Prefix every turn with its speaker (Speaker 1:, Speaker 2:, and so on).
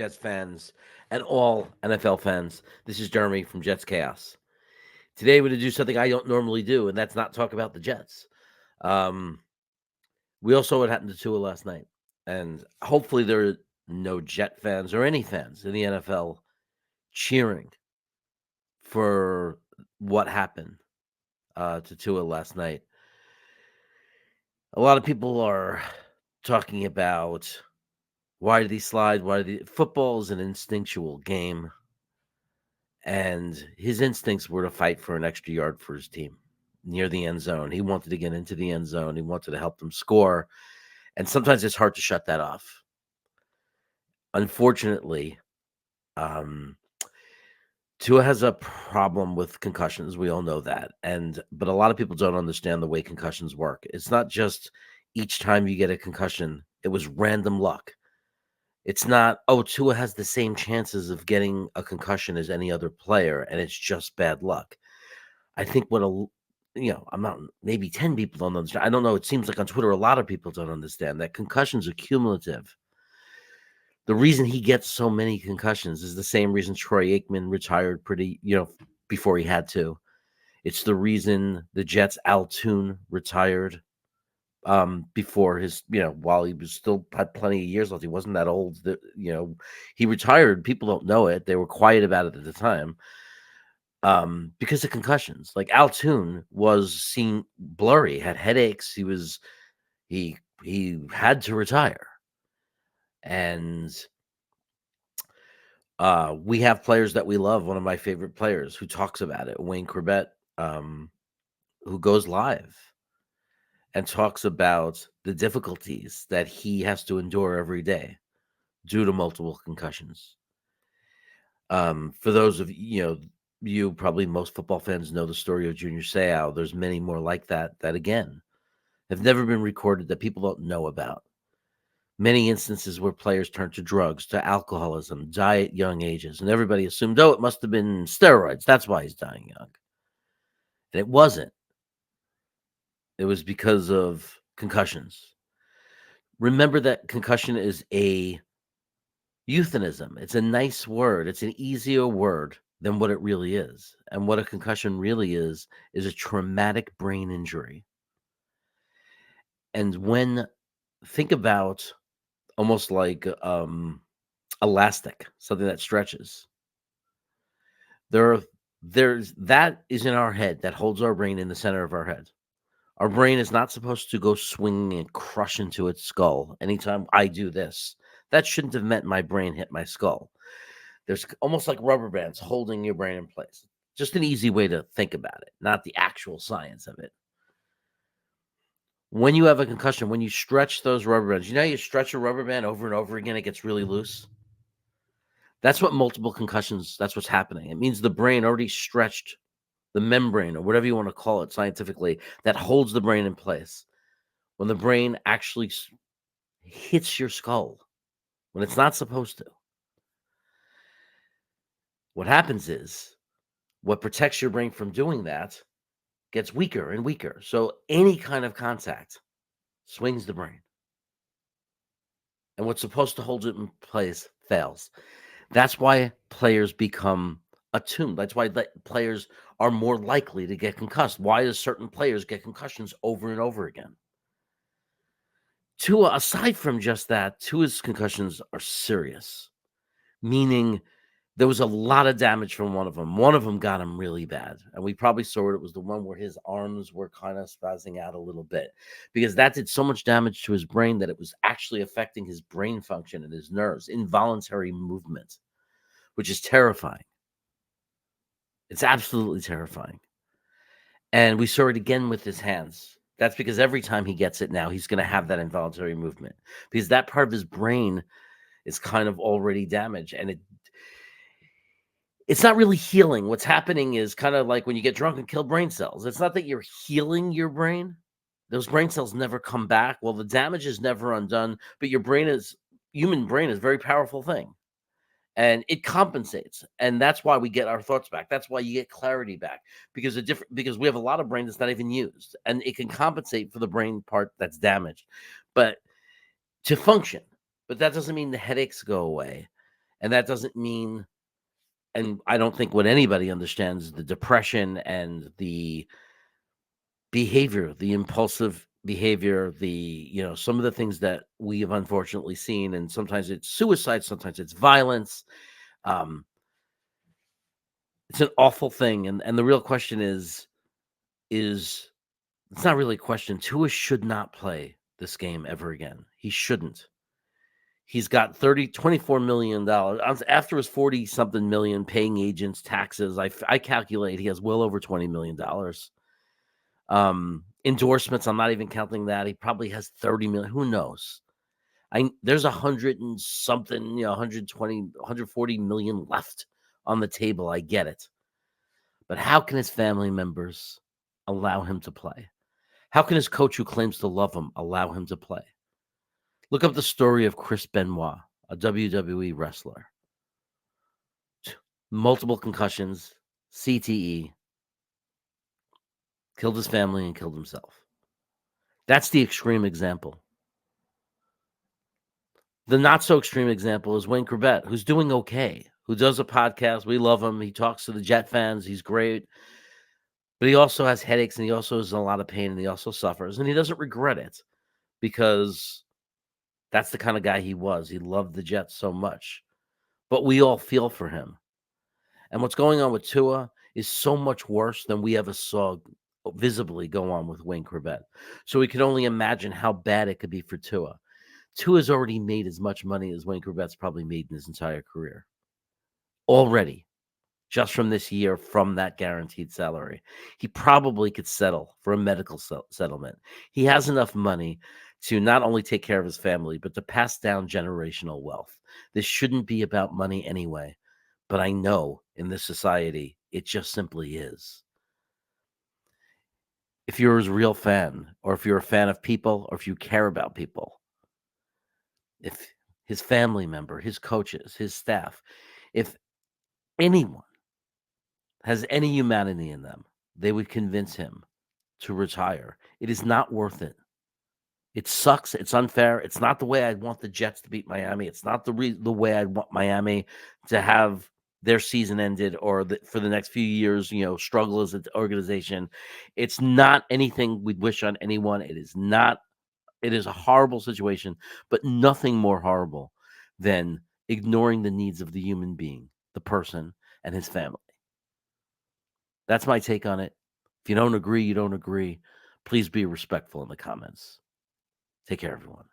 Speaker 1: Jets fans, and all NFL fans. This is Jeremy from Jets Chaos. Today, we're going to do something I don't normally do, and that's not talk about the Jets. Um, we all saw what happened to Tua last night, and hopefully, there are no Jet fans or any fans in the NFL cheering for what happened to Tua last night. A lot of people are talking about why did he slide? Football is an instinctual game. And his instincts were to fight for an extra yard for his team near the end zone. He wanted to get into the end zone. He wanted to help them score. And sometimes it's hard to shut that off. Unfortunately, um, Tua has a problem with concussions. We all know that. But a lot of people don't understand the way concussions work. It's not just each time you get a concussion, it was random luck. It's not, Tua has the same chances of getting a concussion as any other player, and it's just bad luck. I think I'm not, maybe 10 people don't understand. I don't know. It seems like on Twitter, a lot of people don't understand that concussions are cumulative. The reason he gets so many concussions is the same reason Troy Aikman retired before he had to. It's the reason the Jets' Al Toon retired before his, while he was still had plenty of years left. He wasn't that old. He retired. People don't know it. They were quiet about it at the time. Because of concussions. Like Al Toon was seen blurry, had headaches. He had to retire. And we have players that we love. One of my favorite players who talks about it, Wayne Corbett, who goes live and talks about the difficulties that he has to endure every day due to multiple concussions. For those of you probably most football fans know the story of Junior Seau. There's many more like that again have never been recorded that people don't know about. Many instances where players turn to drugs, to alcoholism, die at young ages, and everybody assumed, it must have been steroids. That's why he's dying young. And it wasn't. It was because of concussions. Remember that concussion is a euphemism. It's a nice word. It's an easier word than what it really is. And what a concussion really is a traumatic brain injury. And think about almost like elastic, something that stretches. There's that is in our head that holds our brain in the center of our head. Our brain is not supposed to go swinging and crush into its skull anytime I do this. That shouldn't have meant my brain hit my skull. There's almost like rubber bands holding your brain in place. Just an easy way to think about it, not the actual science of it. When you have a concussion, when you stretch those rubber bands, you stretch a rubber band over and over again, it gets really loose. That's what multiple concussions, that's what's happening. It means the brain already stretched the membrane or whatever you want to call it scientifically that holds the brain in place. When the brain actually hits your skull, when it's not supposed to, what happens is what protects your brain from doing that gets weaker and weaker. So any kind of contact swings the brain. And what's supposed to hold it in place fails. That's why players become attuned. That's why players are more likely to get concussed. Why do certain players get concussions over and over again? Tua, aside from just that, Tua's concussions are serious, meaning there was a lot of damage from one of them. One of them got him really bad. And we probably saw it was the one where his arms were kind of spazzing out a little bit because that did so much damage to his brain that it was actually affecting his brain function and his nerves, involuntary movement, which is terrifying. It's absolutely terrifying. And we saw it again with his hands. That's because every time he gets it now, he's going to have that involuntary movement because that part of his brain is kind of already damaged. And it's not really healing. What's happening is kind of like when you get drunk and kill brain cells. It's not that you're healing your brain. Those brain cells never come back. Well, the damage is never undone, but human brain is a very powerful thing. And it compensates. And that's why we get our thoughts back. That's why you get clarity back because we have a lot of brain that's not even used and it can compensate for the brain part that's damaged, but to function. But that doesn't mean the headaches go away. And that doesn't mean, and I don't think what anybody understands, the depression and the behavior, the impulsive behavior, some of the things that we have unfortunately seen, and sometimes it's suicide, sometimes it's violence. Um, it's an awful thing, and the real question is it's not really a question. Tua should not play this game ever again. He shouldn't. He's got $24 million after his 40 something million paying agents, taxes. I calculate he has well over $20 million. Endorsements, I'm not even counting that. He probably has 30 million. Who knows? There's 100 and something, 120, 140 million left on the table. I get it. But how can his family members allow him to play? How can his coach, who claims to love him, allow him to play? Look up the story of Chris Benoit, a WWE wrestler. Multiple concussions, CTE, killed his family and killed himself. That's the extreme example. The not so extreme example is Wayne Corbett, who's doing okay, who does a podcast. We love him. He talks to the Jet fans. He's great. But he also has headaches, and he also is in a lot of pain, and he also suffers. And he doesn't regret it because that's the kind of guy he was. He loved the Jets so much. But we all feel for him. And what's going on with Tua is so much worse than we ever saw visibly go on with Wayne Corbett. So we can only imagine how bad it could be for Tua. Tua's already made as much money as Wayne Corbett's probably made in his entire career. Already. Just from this year, from that guaranteed salary. He probably could settle for a medical settlement. He has enough money to not only take care of his family, but to pass down generational wealth. This shouldn't be about money anyway. But I know in this society, it just simply is. If you're a real fan, or if you're a fan of people, or if you care about people, if his family member, his coaches, his staff, if anyone has any humanity in them, they would convince him to retire. It is not worth it. It sucks. It's unfair. It's not the way I'd want the Jets to beat Miami. It's not the way I'd want Miami to have their season ended, or for the next few years, struggle as an organization. It's not anything we'd wish on anyone. It is not. It is a horrible situation, but nothing more horrible than ignoring the needs of the human being, the person, and his family. That's my take on it. If you don't agree, you don't agree. Please be respectful in the comments. Take care, everyone.